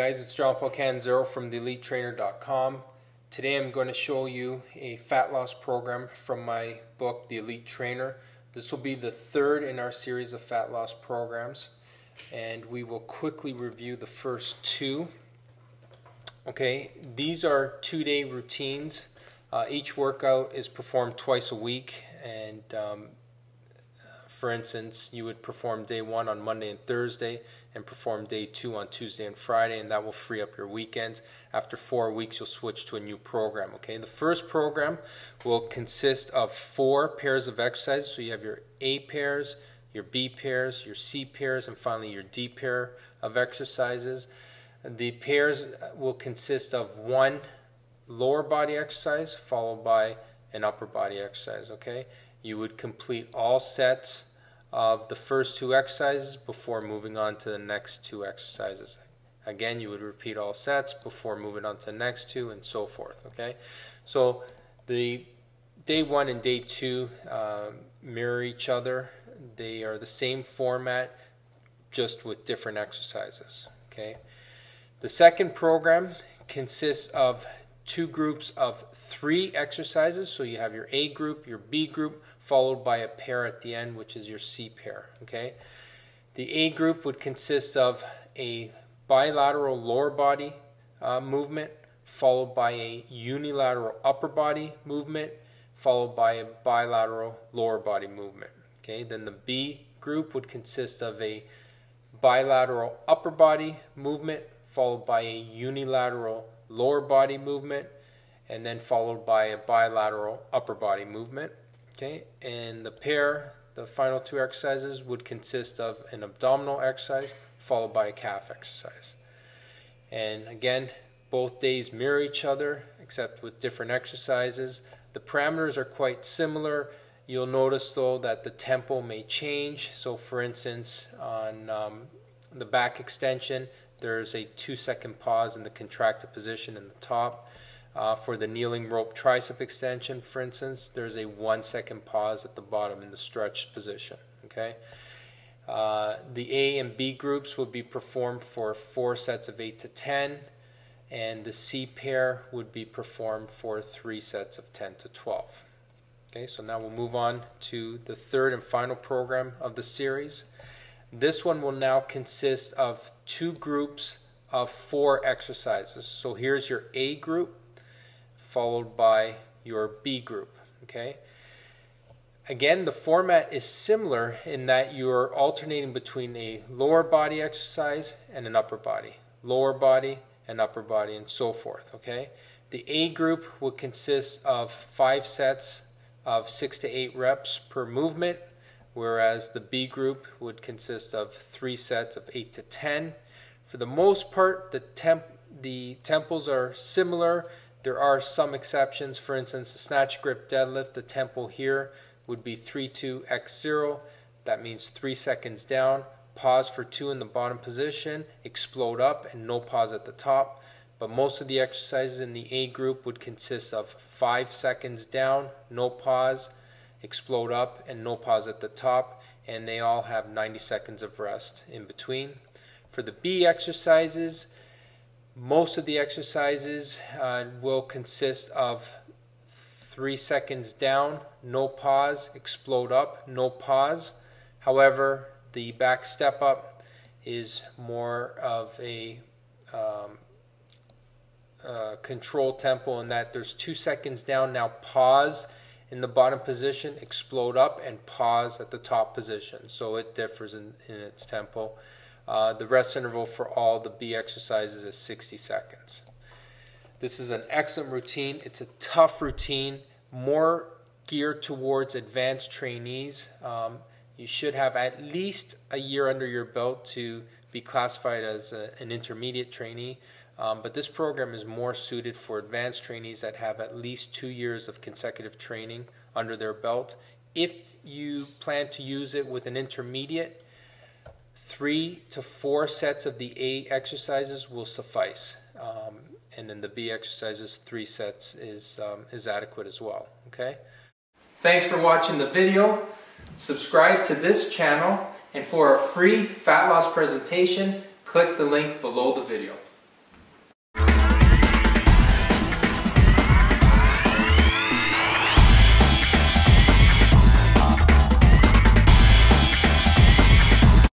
guys, it's Paul Catanzaro from theelitetrainer.com. Today I'm going to show you a fat loss program from my book, The Elite Trainer. This will be the third in our series of fat loss programs, and we will quickly review the first two. Okay, these are 2-day routines. Each workout is performed twice a week, and for instance, you would perform day 1 on Monday and Thursday and perform day 2 on Tuesday and Friday, and that will free up your weekends. After 4 weeks, you'll switch to a new program. Okay, the first program will consist of 4 pairs of exercises. So you have your A pairs, your B pairs, your C pairs, and finally your D pair of exercises. The pairs will consist of 1 lower body exercise followed by an upper body exercise. Okay, you would complete all sets of the first 2 exercises before moving on to the next 2 exercises. Again, you would repeat all sets before moving on to the next 2 and so forth. Okay, so the day 1 and day 2 mirror each other. They are the same format, just with different exercises. Okay, the second program consists of 2 groups of 3 exercises. So you have your A group, your B group, followed by a pair at the end, which is your C pair. Okay, the A group would consist of a bilateral lower body movement, followed by a unilateral upper body movement, followed by a bilateral lower body movement. Okay, then the B group would consist of a bilateral upper body movement, followed by a unilateral lower body movement, and then followed by a bilateral upper body movement. Okay, and the final 2 exercises would consist of an abdominal exercise followed by a calf exercise. And again, both days mirror each other except with different exercises. The parameters are quite similar. You'll notice though that the tempo may change. So for instance, on the back extension, there's a 2-second pause in the contracted position in the top. For the kneeling rope tricep extension, for instance, there's a 1-second pause at the bottom in the stretched position. Okay, the A and B groups will be performed for 4 sets of 8 to 10, and the C pair would be performed for 3 sets of 10 to 12. Okay, so now we'll move on to the third and final program of the series. This one will now consist of 2 groups of 4 exercises. So here's your A group, followed by your B group. Okay, again, the format is similar in that you're alternating between a lower body exercise and an upper body, lower body and upper body, and so forth. Okay, the A group will consist of 5 sets of 6 to 8 reps per movement, whereas the B group would consist of 3 sets of 8 to 10. For the most part, the tempos are similar. There are some exceptions. For instance, the snatch grip deadlift, the tempo here would be 3-2-x0. That means 3 seconds down, pause for 2 in the bottom position, explode up, and no pause at the top. But most of the exercises in the A group would consist of 5 seconds down, no pause, explode up, and no pause at the top, and they all have 90 seconds of rest in between. For the B exercises, most of the exercises will consist of 3 seconds down, no pause, explode up, no pause. However, the back step up is more of a control tempo in that there's 2 seconds down, now pause in the bottom position, explode up, and pause at the top position. So it differs in its tempo. The rest interval for all the B exercises is 60 seconds. This is an excellent routine. It's a tough routine, more geared towards advanced trainees. You should have at least a year under your belt to be classified as an intermediate trainee. But this program is more suited for advanced trainees that have at least 2 years of consecutive training under their belt. If you plan to use it with an intermediate, 3 to 4 sets of the A exercises will suffice, and then the B exercises, 3 sets is adequate as well. Okay. Thanks for watching the video. Subscribe to this channel, and for a free fat loss presentation, click the link below the video.